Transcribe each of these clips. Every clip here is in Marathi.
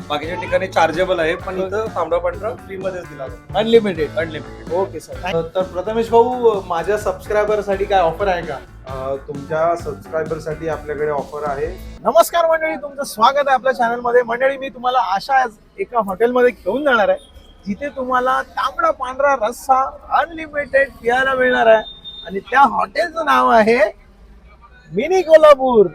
बाकीच्या ठिकाणी चार्जेबल आहे, पण इथं तांबडा पांढरा फ्री मध्येच दिला जातो. अनलिमिटेड. Okay sir. तर प्रथमेश भाऊ, माझ्या सबस्क्रायबर साठी काय ऑफर आहे का? तुमच्या सबस्क्रायबर साठी आपल्याकडे ऑफर आहे. नमस्कार मंडळी, तुमचं स्वागत आहे आपल्या चॅनल मध्ये. मंडळी, मी तुम्हाला अशा एका हॉटेलमध्ये घेऊन जाणार आहे जिथे तुम्हाला तांबडा पांढरा रस्सा अनलिमिटेड पियाला मिळणार आहे आणि त्या हॉटेलचं नाव आहे मिनी कोल्हापूर.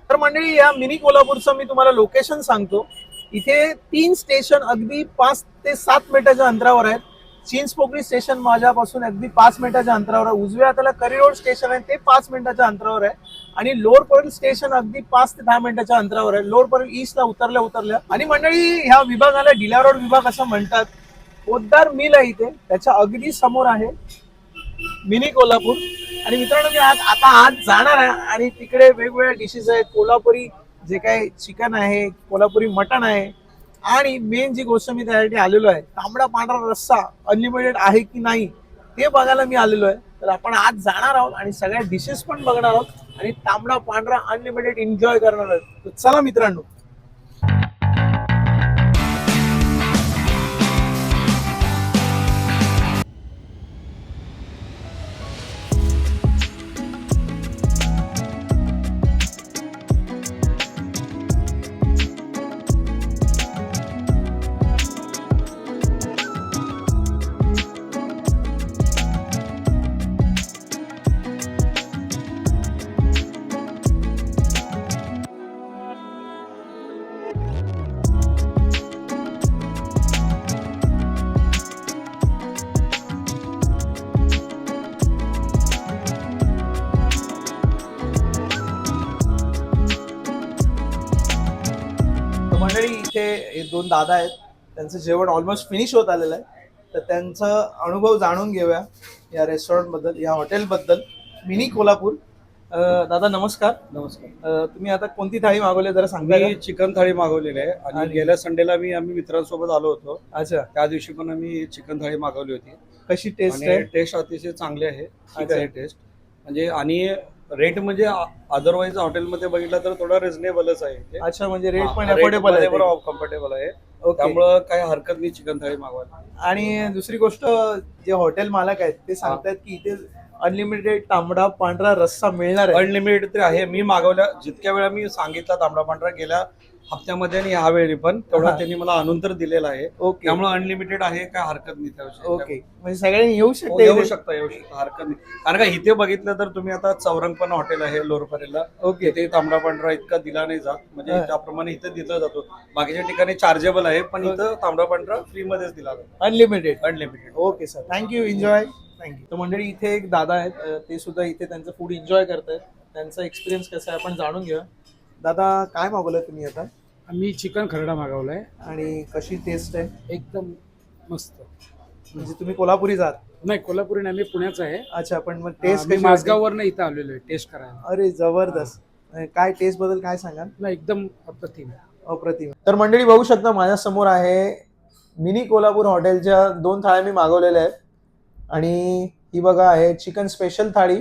तर मंडळी, या मिनी कोल्हापूरचं मी तुम्हाला लोकेशन सांगतो. इथे 3 स्टेशन अगदी 5 ते 7 मिनिटाच्या अंतरावर आहेत. चिंचपोकळी स्टेशन माझ्यापासून अगदी 5 मिनिटाच्या अंतरावर आहे. उजव्या हाताला करिरोड स्टेशन आहे, ते 5 मिनिटाच्या अंतरावर आहे. आणि लोअर परळ स्टेशन अगदी 5 ते 10 मिनिटाच्या अंतरावर आहे. लोअर परळ ईस्टला उतरल्या. आणि मंडळी, ह्या विभागाला डिला रोड विभाग असं म्हणतात. पोद्दार मिल आहे इथे, त्याच्या अगदी समोर आहे मिनी कोल्हापूर. आणि मित्रांनो, मी आता आज जाणार आहे आणि तिकडे वेगवेगळ्या डिशेस आहेत. कोल्हापुरी जे काही चिकन आहे, कोल्हापुरी मटण आहे, आणि मेन जी गोष्ट मी त्यासाठी आलेलो आहे, तांबडा पांढरा रस्सा अनलिमिटेड आहे की नाही ते बघायला मी आलेलो आहे. तर आपण आज जाणार आहोत आणि सगळ्या डिशेस पण बघणार आहोत आणि तांबडा पांढरा अनलिमिटेड एन्जॉय करणार आहोत. तर चला मित्रांनो. मंडळी, इथे हे 2 दादा आहेत, त्यांचं जेवण ऑलमोस्ट फिनिश होत आलेलं आहे. तर त्यांचा अनुभव जाणून घेऊया या रेस्टॉरंट बद्दल, या हॉटेल बद्दल, मिनी कोल्हापूर. दादा नमस्कार. नमस्कार. तुम्ही आता कोणती थाळी मागवली जरा सांगा. मी चिकन थाळी मागवलेली आहे आणि गेल्या संडेला आम्ही मित्रांसोबत आलो होतो. अच्छा, त्या दिवशी पण आम्ही चिकन थाळी मागवली होती. कशी टेस्ट आणि आहे? टेस्ट अतिशय चांगली आहे. ठीक अच्छा. आहे टेस्ट. म्हणजे आणि रेट म्हणजे अदरवाईज हॉटेलमध्ये बघितलं तर थोडा रिझनेबलच आहे ते. अच्छा, म्हणजे रेट पण अफोर्डेबल आहे. कम्फर्टेबल आहे. ओके. त्यामुळं काही हरकत नाही चिकन थाळी मागवायला. आणि दुसरी गोष्ट, जे हॉटेल मालक आहेत ते सांगतात की इथे अनलिमिटेड तांबडा पांढरा रस्सा मिळणार आहे. अनलिमिटेड ते आहे. मी मागवल्या जितक्या वेळा मी सांगितला तांबडा पांढरा गेल्या हप्त्यामध्ये आणि ह्यावेळी पण तेवढा त्यांनी मला आणून तर दिलेला आहे. ओके. त्यामुळे अनलिमिटेड आहे, काय हरकत नाही त्याविषयी. ओके, म्हणजे सगळ्यांनी येऊ हो, शकते. येऊ शकता हरकत नाही. कारण का इथे बघितलं तर तुम्ही आता चौरंग पण हॉटेल आहे लोरपरेला. ओके. ते तांबडा पांढरा इतका दिला नाही जात, म्हणजे त्याप्रमाणे इथे दिला जातो. बाकीच्या ठिकाणी चार्जेबल आहे, पण इथं तांबडा पांढरा फ्री मध्येच दिला जातो. Unlimited. Okay sir, thank you. Enjoy. Thank you. तर मंडळी, इथे एक दादा आहेत, ते सुद्धा इथे त्यांचं फूड एन्जॉय करतायत. त्यांचा एक्सपिरियन्स कसा आहे आपण जाणून घेऊया. दादा, काय मागवलं तुम्ही आता? आम्ही चिकन खरडा मागवलाय. आणि कशी टेस्ट आहे? एकदम मस्त. म्हणजे तुम्ही कोल्हापुरी जात? नाही, कोल्हापुरी नाही, मी पुण्याचा आहे. अच्छा, पण मग टेस्ट मी कशी? माझगाववरनं इथं आलेलो आहे टेस्ट करायला. अरे जबरदस्त. काय टेस्ट बद्दल काय सांगाल? नाही, एकदम अप्रतिम. अप्रतिम. तर मंडळी, बघू शकता माझ्या समोर आहे मिनी कोल्हापूर हॉटेलच्या 2 थाळ्या मी मागवलेल्या आहेत. आणि ही बघा आहे चिकन स्पेशल थाळी.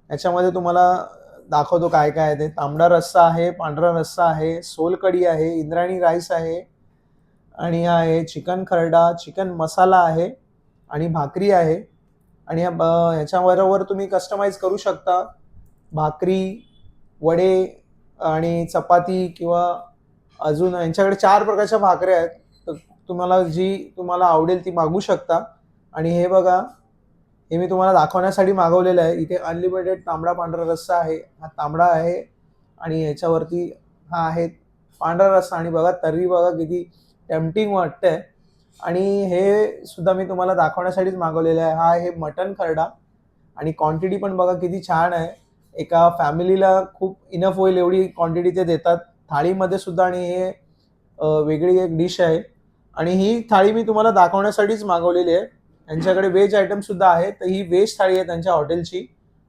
याच्यामध्ये तुम्हाला दाखवतो काय काय आहे ते. तांबडा रस्सा आहे, पांढरा रस्सा आहे, सोलकढी आहे, इंद्रायणी राईस आहे, आणि हा आहे चिकन खरडा, चिकन मसाला आहे, आणि भाकरी आहे. आणि ह्याच्याबरोबर तुम्ही कस्टमाइज करू शकता भाकरी, वडे आणि चपाती, किंवा अजून यांच्याकडे 4 प्रकारच्या भाकऱ्या आहेत. तर तुम्हाला आवडेल ती मागवू शकता. आणि हे बघा, हे मी तुम्हाला दाखवण्यासाठी मागवलेलं आहे. इथे अनलिमिटेड तांबडा पांढरा रस्सा आहे. हा तांबडा आहे आणि ह्याच्यावरती हा आहे पांढरा रस्सा. आणि बघा तर्री बघा किती टेम्पटिंग वाटतंय. आणि हे सुद्धा मी तुम्हाला दाखवण्यासाठीच मागवलेलं आहे. हा आहे मटन खरडा, आणि क्वांटिटी पण बघा किती छान आहे. एका फॅमिलीला खूप इनफ होईल एवढी क्वांटिटी ते देतात थाळीमध्ये सुद्धा. आणि हे वेगळी एक डिश आहे. आणि ही थाळी मी तुम्हाला दाखवण्यासाठीच मागवलेली आहे. यांच्याकडे व्हेज आयटम सुद्धा आहे. तर ही व्हेज थाळी आहे त्यांच्या हॉटेलची.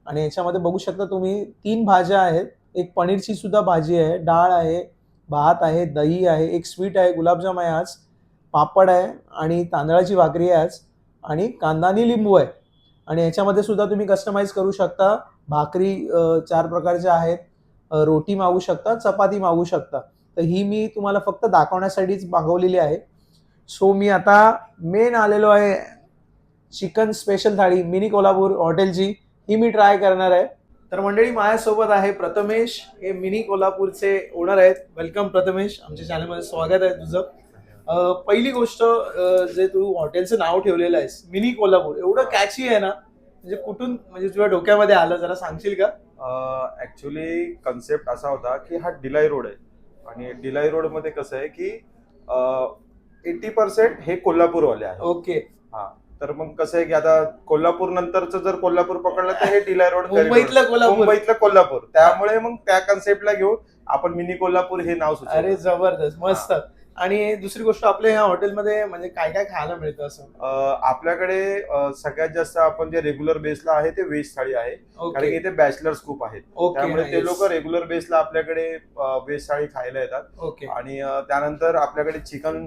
आणि याच्यामध्ये बघू शकता तुम्ही 3 भाज्या आहेत. एक पनीरची सुद्धा भाजी आहे, डाळ आहे, भात आहे, दही आहे, एक स्वीट आहे, गुलाबजाम आहे आज, पापड आहे, आणि तांदळाची भाकरी आहे आज, आणि कांदा आणि लिंबू आहे. आणि याच्यामध्ये सुद्धा तुम्ही कस्टमाइज करू शकता भाकरी 4 प्रकारच्या आहेत, रोटी मागू शकता, चपाती मागू शकता. तर ही मी तुम्हाला फक्त दाखवण्यासाठीच मागवलेली आहे. सो मी आता मेन आलेलो आहे चिकन स्पेशल थाळी मिनी कोल्हापूर हॉटेलची, ही मी ट्राय करणार आहे. तर मंडळी माझ्यासोबत आहे प्रथमेश, हे मिनी कोल्हापूरचे ओनर आहेत. वेलकम प्रथमेश, आमच्या चॅनलमध्ये स्वागत आहे तुझं. पहिली गोष्ट, जे तू हॉटेलचं नाव ठेवलेलं आहेस मिनी कोल्हापूर, एवढं कॅची आहे ना, म्हणजे कुठून म्हणजे तुझ्या डोक्यामध्ये आलं, जरा सांगशील का? ऍक्च्युली कन्सेप्ट असा होता की हा डिलाई रोड आहे आणि डिलाई रोड मध्ये कसं आहे की 80% हे कोल्हापूरवाले आहे. ओके. हा, तर मग कसं आहे की आता कोल्हापूर नंतरचं जर कोल्हापूर पकडलं तर हे डिलाई रोड मुंबईतलं कोल्हापूर. मुंबईतलं कोल्हापूर, त्यामुळे मग त्या कन्सेप्टला घेऊन आपण मिनी कोल्हापूर हे नाव सुचवलं. अरे जबरदस्त, मस्त. आणि दुसरी गोष्ट, आपल्या ह्या हॉटेलमध्ये म्हणजे काय काय खायला मिळतं असं? आपल्याकडे सगळ्यात जास्त आपण जे रेग्युलर बेसला आहे ते व्हेज थाळी आहे, कारण की इथे बॅचलर्स खूप आहेत. ओके, त्यामुळे ते nice. लोक रेग्युलर बेसला आपल्याकडे व्हेज थाळी खायला येतात. ओके. आणि त्यानंतर आपल्याकडे चिकन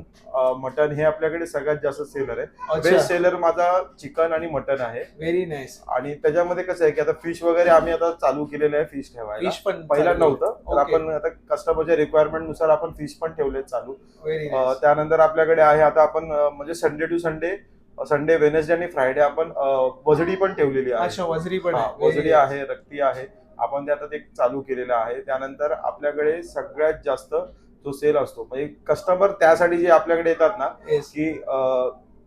मटन हे आपल्याकडे सगळ्यात जास्त सेलर आहे. अच्छा. बेस्ट सेलर माझा चिकन आणि मटन आहे. Very nice. आणि त्याच्यामध्ये कसं आहे की आता फिश वगैरे आम्ही आता चालू केलेलं आहे, फिश ठेवायला. फिश पण पहिला चालू आहे. नव्हतं, तर ओके. आपण आता कस्टमरच्या रिक्वायरमेंट नुसार आपण फिश पण ठेवले चालू. Very nice. त्यानंतर आपल्याकडे आहे आता आपण म्हणजे संडे टू संडे वेनेसडे आणि फ्रायडे आपण वजडी पण ठेवलेली आहे. अच्छा, वजरी पण हा, आहे. वजडी आहे, रक्ती आहे, आपण ते आता ते चालू केलेलं आहे. त्यानंतर आपल्याकडे सगळ्यात जास्त जो सेल असतो म्हणजे कस्टमर त्यासाठी जे आपल्याकडे येतात ना, Yes. की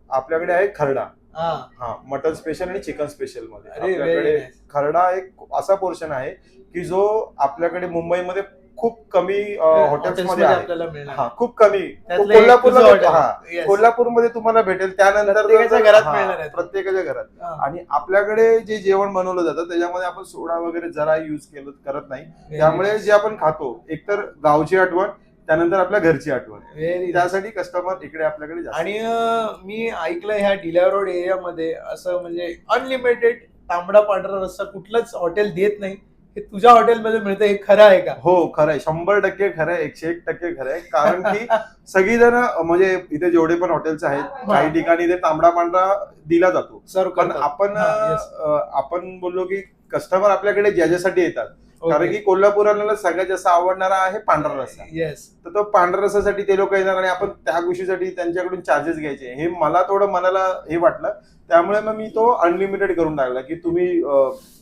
आपल्याकडे आहे खरडा. हा. हा, मटन स्पेशल आणि चिकन स्पेशल मध्ये अरे, very आपल्याकडे nice. खरडा एक असा पोर्शन आहे की जो आपल्याकडे मुंबईमध्ये खूप कमी हॉटेल्स मध्ये हॉटेल्समध्ये आहे. आपल्याला मिळणार. हा, खूप कमी. त्यातलं एक तुझं कोल्हापूरला हॉटेल. हा, Yes. कोल्हापूरमध्ये तुम्हाला भेटेल. त्यानंतर प्रत्येकाच्या घरात मिळणार आहे. प्रत्येकाच्या घरात. हा. आणि आपल्याकडे जे जेवण बनवलं जातं त्याच्यामध्ये आपण सोडा वगैरे जरा युज करत नाही. Very त्यामुळे nice. जे आपण खातो एकतर गावची आठवण, त्यानंतर आपल्या घरची आठवण, Very nice. त्यासाठी कस्टमर इकडे आपल्याकडे जास्त. आणि मी ऐकलं ह्या डिला रोड एरियामध्ये असं म्हणजे अनलिमिटेड तांबडा पांढरा रस्सा कुठलंच हॉटेल देत नाही, हे तुझ्या हॉटेलमध्ये मिळतं, हे खरं आहे का? हो, खरंय, 100% खरंय, 101% खरंय. कारण की सगळीजण म्हणजे इथे जेवढे पण हॉटेल्स आहेत, काही ठिकाणी ते तांबडा पांढरा दिला जातो. सर्व पण आपण बोललो की कस्टमर आपल्याकडे ज्याच्यासाठी येतात, कारण की कोल्हापुराला सगळ्यात जास्त आवडणारा आहे पांढरा रस्सा. येस. तर तो पांढऱ्या रस्सासाठी ते लोक येणार आणि आपण त्या गोष्टीसाठी त्यांच्याकडून चार्जेस घ्यायचे, हे मला थोडं मनाला हे वाटलं. त्यामुळे मग मी तो अनलिमिटेड करून टाकला की तुम्ही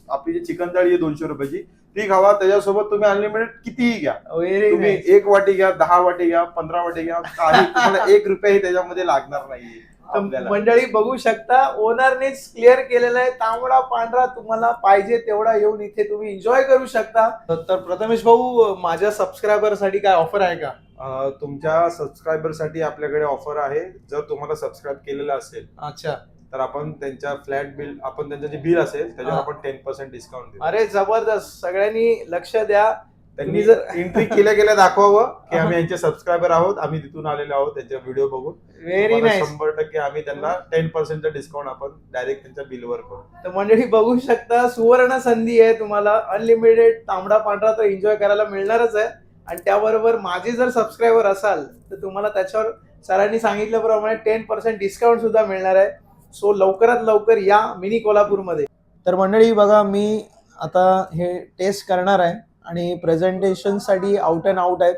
आपली जी चिकन थाळी आहे 200 रुपयाची, ती खावा, त्याच्यासोबत तुम्ही अनलिमिटेड कितीही घ्या. तुम्ही 1 वाटी घ्या, 10 वाटी घ्या, 15 वाटी घ्या, काही तुम्हाला 1 रुपयाही त्याच्यामध्ये लागणार नाहीये आपल्याला. मंडळी बघू शकता, ओनरनेच क्लिअर केलेलं आहे, तांबडा पांढरा तुम्हाला पाहिजे तेवढा येऊन इथे तुम्ही एन्जॉय करू शकता. तर प्रथमेश भाऊ, माझ्या सबस्क्रायबर साठी काय ऑफर आहे का? तुमच्या सबस्क्रायबर साठी आपल्याकडे ऑफर आहे. जर तुम्हाला सबस्क्राईब केलेलं असेल, अच्छा, तर आपण त्यांच्या फ्लॅट बिल, आपण त्यांचं जे बिल असेल त्याच्यावर हा. आपण 10% डिस्काउंट देऊ. अरे जबरदस्त, सगळ्यांनी लक्ष द्या. त्यांनी तुम्ही जर एंट्री केल्या दाखवावं की आम्ही यांचे सबस्क्रायबर आहोत, आम्ही तिथून आलेलो आहोत, त्यांचे व्हिडिओ बघून. Very nice. 100% आम्ही त्यांना 10% डिस्काउंट आपण डायरेक्ट त्यांच्या बिलवर करू. तर मंडळी बघू शकता, सुवर्ण संधी आहे, तुम्हाला अनलिमिटेड तांबडा पांढरा तर एन्जॉय करायला मिळणारच आहे. आणि त्याबरोबर माझे जर सबस्क्रायबर असाल तर तुम्हाला त्याच्यावर सरांनी सांगितल्याप्रमाणे 10% डिस्काउंट सुद्धा मिळणार आहे. सो लवकरात लवकर या मिनी कोल्हापूरमध्ये. तर मंडळी बघा, मी आता हे टेस्ट करणार आहे आणि प्रेझेंटेशनसाठी आउट अँड आउट आहेत.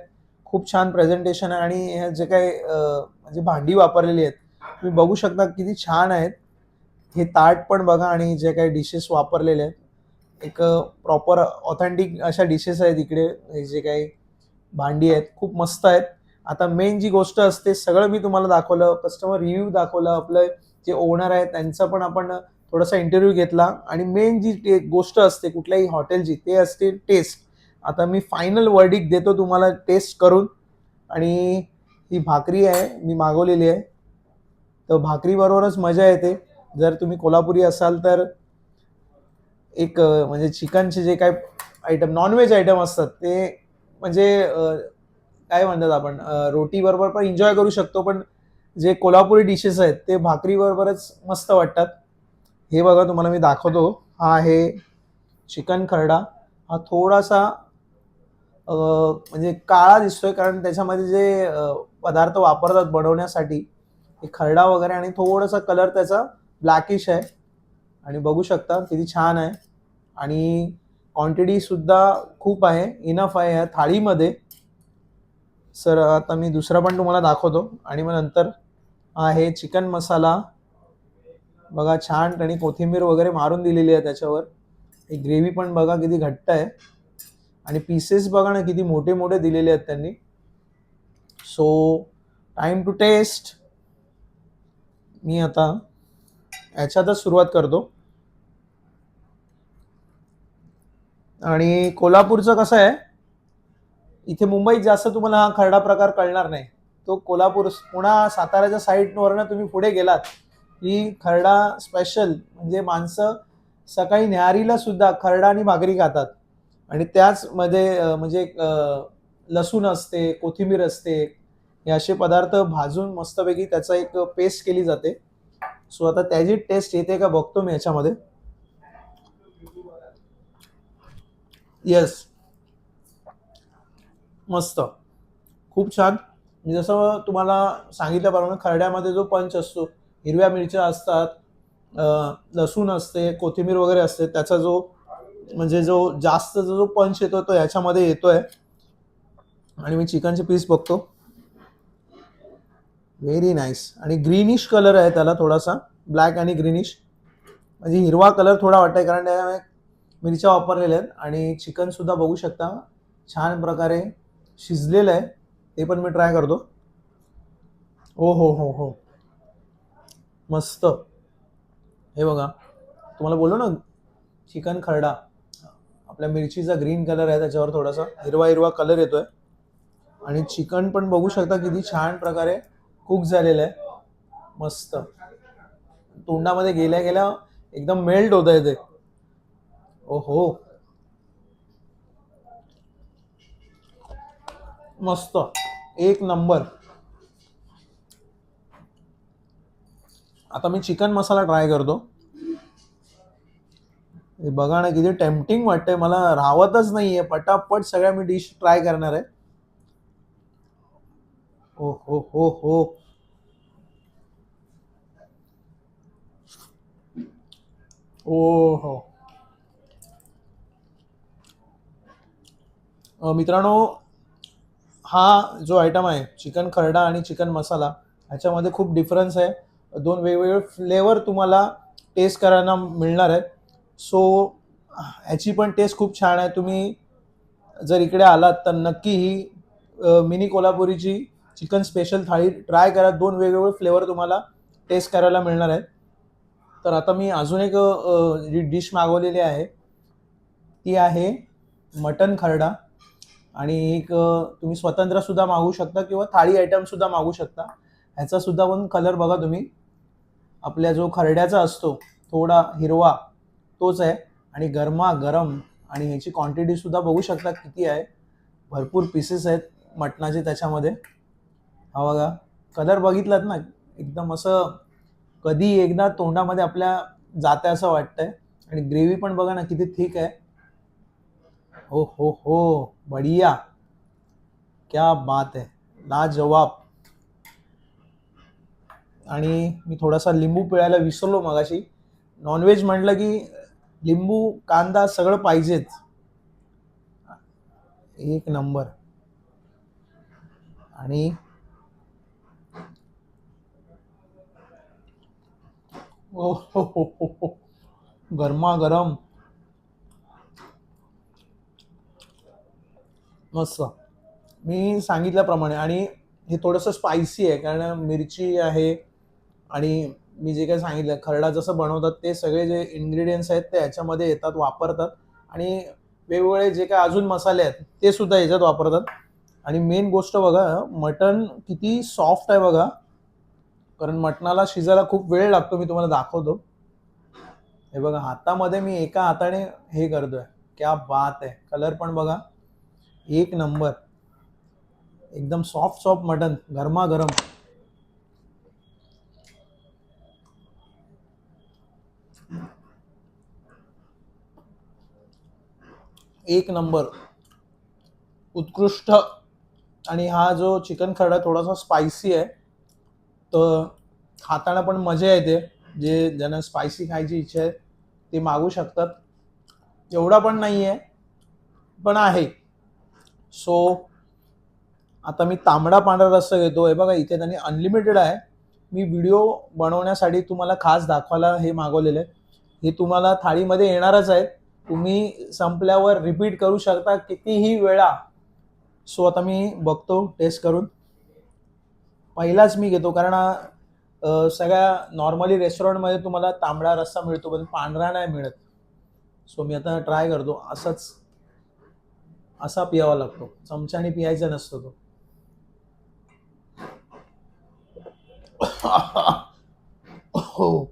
खूप छान प्रेझेंटेशन आहे आणि हे जे काही म्हणजे भांडी वापरलेली आहेत तुम्ही बघू शकता किती छान आहेत. हे ताट पण बघा आणि जे काही डिशेस वापरलेले आहेत, एक प्रॉपर ऑथेंटिक अशा डिशेस आहेत इकडे. हे जे काही भांडी आहेत खूप मस्त आहेत. आता मेन जी गोष्ट असते, सगळं मी तुम्हाला दाखवलं, कस्टमर रिव्ह्यू दाखवलं, आपलं जे ओनर आहेत त्यांचा पण आपण थोडासा इंटरव्ह्यू घेतला. आणि मेन जी गोष्ट असते कुठल्याही हॉटेलची, ते असते टेस्ट. आता मी फायनल वर्डिक्ट देतो तुम्हाला टेस्ट करून. आणि ही भाकरी आहे, मी मागवलेली आहे, तर भाकरीबरोबरच मजा येते. जर तुम्ही कोल्हापुरी असाल तर एक म्हणजे चिकनचे जे काही आयटम, नॉनव्हेज आयटम असतात ते म्हणजे काय म्हणतात आपण, रोटी बरोबर पण एन्जॉय करू शकतो, पण जे कोल्हापुरी डिशेस आहेत ते भाकरी बरोबरच मस्त वाटतात. हे बघा तुम्हाला मी दाखवतो, हा आहे चिकन खरडा. हा थोडासा म्हणजे काळा दिसतोय, कारण त्याच्यामध्ये जे पदार्थ वापरतात बनवण्यासाठी, हे खरडा वगैरे, आणि थोडासा कलर त्याचा ब्लॅकिश आहे. आणि बघू शकता किती छान आहे. आणि क्वांटिटी सुद्धा खूप आहे, इनफ आहे या थाळीमध्ये. सर आता मी दुसरा पण तुम्हाला दाखवतो आणि मग नंतर आहे चिकन मसाला. बघा छान आणि कोथिंबीर वगैरे मारून दिलेली आहे त्याच्यावर. ही ग्रेव्ही पण बघा किती घट्ट आहे आणि पीसेस बघा ना किती मोठे मोठे दिलेले आहेत त्यांनी. So time to taste. मी आता याच्यातच सुरुवात करतो. आणि कोल्हापूरचं कसं आहे, इथे मुंबईत जास्त तुम्हाला हा खरडा प्रकार कळणार नाही. तो कोल्हापूर, पुणा, साताऱ्याच्या साईडवरनं तुम्ही पुढे गेलात की खरडा स्पेशल म्हणजे माणसं सकाळी न्याहारीला सुद्धा खरडा आणि भाकरी खातात. आणि त्याचमध्ये म्हणजे लसूण असते, कोथिंबीर असते, हे असे पदार्थ भाजून मस्तपैकी त्याचा एक पेस्ट केली जाते. सो आता त्याची टेस्ट येते का बघतो मी याच्यामध्ये. येस, मस्त, खूप छान. मी जसं तुम्हाला सांगितल्याप्रमाणे खरड्यामध्ये जो पंच असतो, हिरव्या मिरच्या असतात, लसूण असते, कोथिंबीर वगैरे असते, त्याचा जो म्हणजे जो जास्त जो पंच येतो तो याच्यामध्ये येतोय. आणि मी चिकनचे पीस बघतो. Very nice. आणि ग्रीनिश कलर आहे त्याला, थोडासा ब्लॅक आणि ग्रीनिश, म्हणजे हिरवा कलर थोडा वाटतंय कारण त्यामध्ये मिरच्या वापरलेल्या आहेत. आणि चिकन सुद्धा बघू शकता छान प्रकारे शिजलेलं आहे. ते पण मी ट्राय करतो. ओ हो हो हो, मस्त. हे बघा, तुम्हाला बोललो ना चिकन खरडा, आपल्या मिरचीचा ग्रीन कलर आहे, त्याच्यावर थोडासा हिरवा हिरवा कलर येतोय. आणि चिकन पण बघू शकता किती छान प्रकारे कुक झालेलं आहे. मस्त, तोंडामध्ये गेल्या गेल्या एकदम मेल्ट होत आहे ते. ओहो, मस्त, एक नंबर. आता मी चिकन मसाला ट्राय करतो. हे बघा ना किती टेम्पटिंग वाटतंय, मला राहवतच नाहीये, पटापट सगळ्या मी डिश ट्राय करणार आहे. ओ हो हो हो, ओ हो. मित्रांनो, हा जो आयटम आहे चिकन खरडा आणि चिकन मसाला, ह्याच्यामध्ये खूप डिफरन्स आहे. दोन वेगवेगळे फ्लेवर तुम्हाला टेस्ट करायला मिळणार आहेत. सो ह्याची पण टेस्ट खूप छान आहे. तुम्ही जर इकडे आलात तर नक्की ही मिनी कोल्हापुरीची चिकन स्पेशल थाळी ट्राय करा. दोन वेगवेगळे फ्लेवर तुम्हाला टेस्ट करायला मिळणार आहेत. तर आता मी अजून एक जी डिश मागवलेली आहे ती आहे मटन खरडा. आणि एक तुम्ही स्वतंत्र सुद्धा मागवू शकता किंवा थाळी आयटम सुद्धा मागवू शकता. ह्याचा सुद्धा पण कलर बघा तुम्ही, आपल्या जो खरड्याचा असतो थोडा हिरवा तोच आहे आणि गरमा गरम. आणि ह्याची क्वांटिटी सुद्धा बघू शकता किती आहे, भरपूर पीसेस आहेत मटणाचे त्याच्यामध्ये. हा बघा, कलर बघितलात ना, एकदम असं कधी एकदा तोंडामध्ये आपल्या जाते असं वाटतंय. आणि ग्रेव्ही पण बघा ना किती थिक आहे. हो हो हो, बढ़िया, क्या बात है, लाजवाब. आणि मी थोडासा लिंबू पिळायला विसरलो मगाशी. नॉनव्हेज म्हटलं की लिंबू, कांदा सगळं पाहिजेच. एक नंबर. आणि ओ हो, गरमागरम, मस्त. मी सांगितल्याप्रमाणे. आणि हे थोडंसं स्पायसी आहे कारण मिरची आहे. आणि मी जे काही सांगितलं खरडा जसं बनवतात ते सगळे जे इन्ग्रेडियंट्स आहेत ते ह्याच्यामध्ये येतात, वापरतात. आणि वेगवेगळे जे काही अजून मसाले आहेत ते सुद्धा ह्याच्यात वापरतात. आणि मेन गोष्ट बघा, मटण किती सॉफ्ट आहे बघा, कारण मटणाला शिजायला खूप वेळ लागतो. मी तुम्हाला दाखवतो. हे बघा, हातामध्ये मी एका हाताने हे करतोय, क्या बात आहे. कलर पण बघा, एक नंबर, एकदम सॉफ्ट सॉफ्ट मटन, गरमागरम. एक नंबर, उत्कृष्ट. आणि हा जो चिकन खरडा थोडासा स्पायसी आहे, तर खाताना पण मजा येते. जे ज्यांना स्पायसी खायची इच्छा आहे ते मागू शकतात. एवढा पण नाही आहे, पण आहे. सो आता मी तांबडा पांढरा रस्सा घेतो. हे बघा इथे त्यांनी अनलिमिटेड आहे. मी व्हिडिओ बनवण्यासाठी तुम्हाला खास दाखवायला हे मागवलेलं आहे. हे तुम्हाला थाळीमध्ये येणारच आहे. तुम्ही संपल्यावर रिपीट करू शकता कितीही वेळा. सो आता मी बघतो टेस्ट करून. पहिलाच मी घेतो कारण सगळ्या नॉर्मली रेस्टॉरंटमध्ये तुम्हाला तांबडा रस्सा मिळतो पण पांढरा नाही मिळत. सो मी आता ट्राय करतो. असा पियावा लागतो, चमच्याने पियायचा नसतो तो. हो,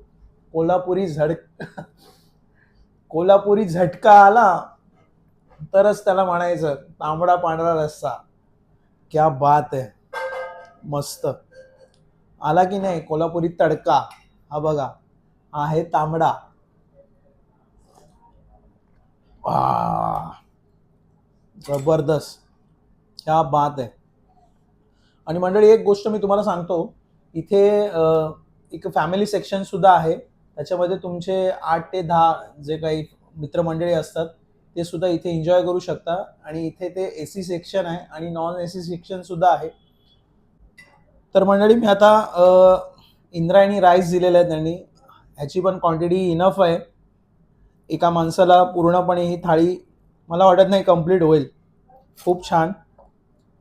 कोल्हापुरी झटका आला तरच त्याला म्हणायचं तांबडा पांढरा रस्सा. क्या बात आहे, मस्त आला की नाही. कोल्हापुरी तडका हा बघा आहे तांबडा. जबरदस्त, क्या बात आहे. आणि मंडळी एक गोष्ट मी तुम्हाला सांगतो, इथे एक फॅमिली सेक्शन सुद्धा आहे. त्याच्यामध्ये तुमचे 8 ते 10 जे काही मित्रमंडळी असतात ते सुद्धा इथे एन्जॉय करू शकता. आणि इथे ते AC सेक्शन आहे आणि नॉन AC सेक्शन सुद्धा आहे. तर मंडळी मी आता इंद्रायणी राईस दिलेला आहे त्यांनी. ह्याची पण क्वांटिटी इनफ आहे. एका माणसाला पूर्णपणे ही थाळी मला वाटत नाही कंप्लीट होईल. खूप छान.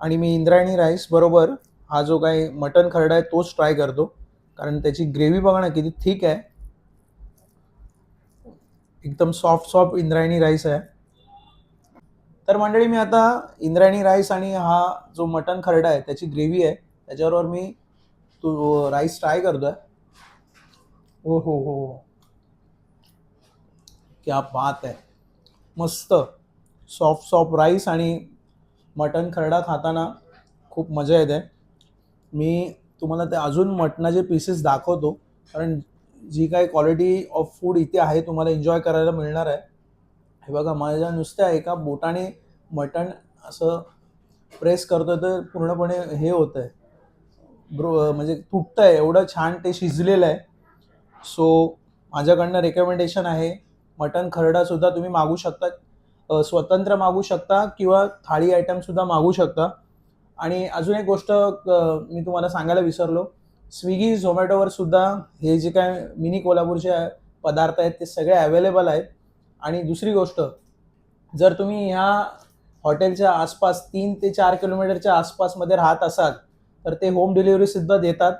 आणि मी इंद्रायणी राईस बरोबर हा जो काही मटन खरडा आहे तोच ट्राय करतो, कारण त्याची ग्रेव्ही बघा ना किती थिक आहे. एकदम सॉफ्ट इंद्रायणी राईस आहे. तर मंडळी मी आता इंद्रायणी राईस आणि हा जो मटन खरडा आहे त्याची ग्रेव्ही आहे त्याच्याबरोबर मी तो राईस ट्राय करतोय. ओ हो, क्या बात आहे. मस्त सॉफ्ट राईस आणि मटन खरडा खाताना खूप मजा येते. मी तुम्हाला ते अजून मटणाचे पीसेस दाखवतो, कारण जी काही क्वालिटी ऑफ फूड इथे आहे तुम्हाला एन्जॉय करायला मिळणार आहे. हे बघा माझ्या नुसत्या एका बोटाने मटण असं प्रेस करतो तर पूर्णपणे हे होतं आहे, म्हणजे तुटतं आहे, एवढं छान ते शिजलेलं आहे. सो माझ्याकडनं रेकमेंडेशन आहे, मटन खरडासुद्धा तुम्ही मागू शकता, स्वतंत्र मागू शकता किंवा थाळी आयटमसुद्धा मागू शकता. आणि अजून एक गोष्ट मी तुम्हाला सांगायला विसरलो, स्विगी झोमॅटोवर सुद्धा हे जे काय मिनी कोल्हापूरचे पदार्थ आहेत ते सगळे अवेलेबल आहेत. आणि दुसरी गोष्ट, जर तुम्ही ह्या हॉटेलच्या आसपास 3 ते 4 किलोमीटरच्या आसपासमध्ये राहत असाल तर ते होम डिलिव्हरीसुद्धा देतात.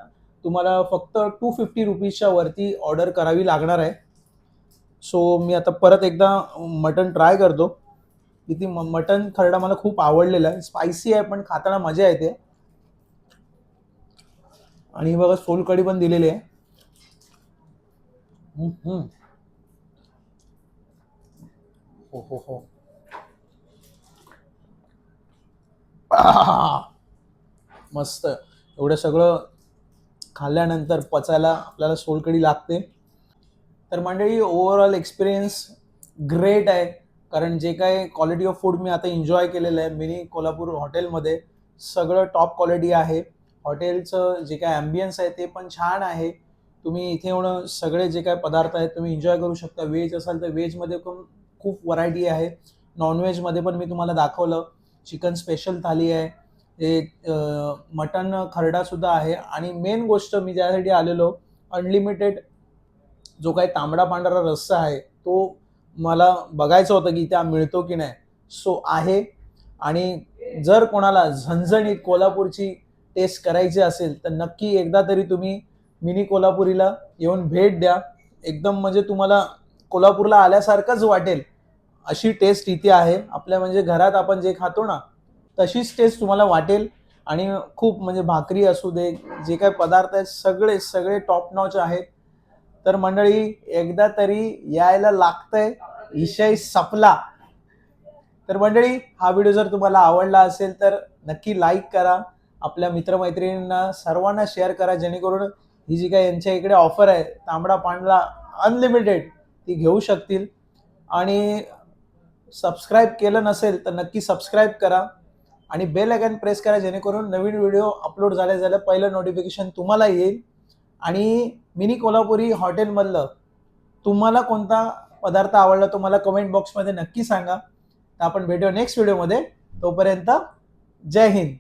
तुम्हाला फक्त 250 रुपीजच्या वरती ऑर्डर करावी लागणार आहे. सो मी आता परत एकदा मटन ट्राय करतो. किती मटन खरडा मला खूप आवडलेला आहे. स्पायसी आहे पण खाताना मजा येते. आणि बघा सोलकढी पण दिलेली आहे. हो. मस्त. एवढं सगळं खाल्ल्यानंतर पचायला आपल्याला सोलकढी लागते. तर मंडळी ओव्हरऑल एक्सपिरियन्स ग्रेट आहे, कारण जे काय क्वालिटी ऑफ फूड मी आता एन्जॉय केलेलं आहे मिनी कोल्हापूर हॉटेलमध्ये, सगळं टॉप क्वालिटी आहे. हॉटेलचं जे काय ॲम्बियन्स आहे ते पण छान आहे. तुम्ही इथे येऊन सगळे जे काय पदार्थ आहेत तुम्ही एन्जॉय करू शकता. व्हेज असाल तर व्हेजमध्ये पण खूप व्हरायटी आहे. नॉनव्हेजमध्ये पण मी तुम्हाला दाखवलं. चिकन स्पेशल थाली आहे, ते मटन खरडासुद्धा आहे. आणि मेन गोष्ट मी ज्यासाठी आलेलो, अनलिमिटेड जो काही तांबडा पांढरा रस्सा आहे तो मला बघायचं होतं की त्या मिळतो की नाही. सो आहे. आणि जर कोणाला झणझणीत कोल्हापूरची टेस्ट करायची असेल तर नक्की एकदा तरी तुम्ही मिनी कोल्हापुरीला येऊन भेट द्या. एकदम म्हणजे तुम्हाला कोल्हापूरला आल्यासारखंच वाटेल अशी टेस्ट इथे आहे. आपल्या म्हणजे घरात आपण जे खातो ना तशीच टेस्ट तुम्हाला वाटेल. आणि खूप म्हणजे भाकरी असू दे, जे काही पदार्थ आहेत सगळे टॉप नॉच आहेत. तर मंडळी एकदा तरी यायला लागतंय, विषय संपला. तर मंडळी हा व्हिडिओ जर तुम्हाला आवडला असेल तर नक्की लाईक करा, आपल्या मित्रमैत्रिणींना सर्वांना शेअर करा, जेणेकरून ही जी काही यांच्या इकडे ऑफर आहे तांबडा पांढरा अनलिमिटेड ती घेऊ शकतील. आणि सबस्क्राईब केलं नसेल तर नक्की सबस्क्राईब करा आणि बेल आयकॉन प्रेस करा, जेणेकरून नवीन व्हिडिओ अपलोड झाल्या पहिलं नोटिफिकेशन तुम्हाला येईल. आणि मिनी कोल्हापुरी हॉटेलमधलं तुम्हाला कोणता पदार्थ आवडला तो मला कमेंट बॉक्समध्ये नक्की सांगा. तर आपण भेटू नेक्स्ट व्हिडिओमध्ये. तोपर्यंत जय हिंद.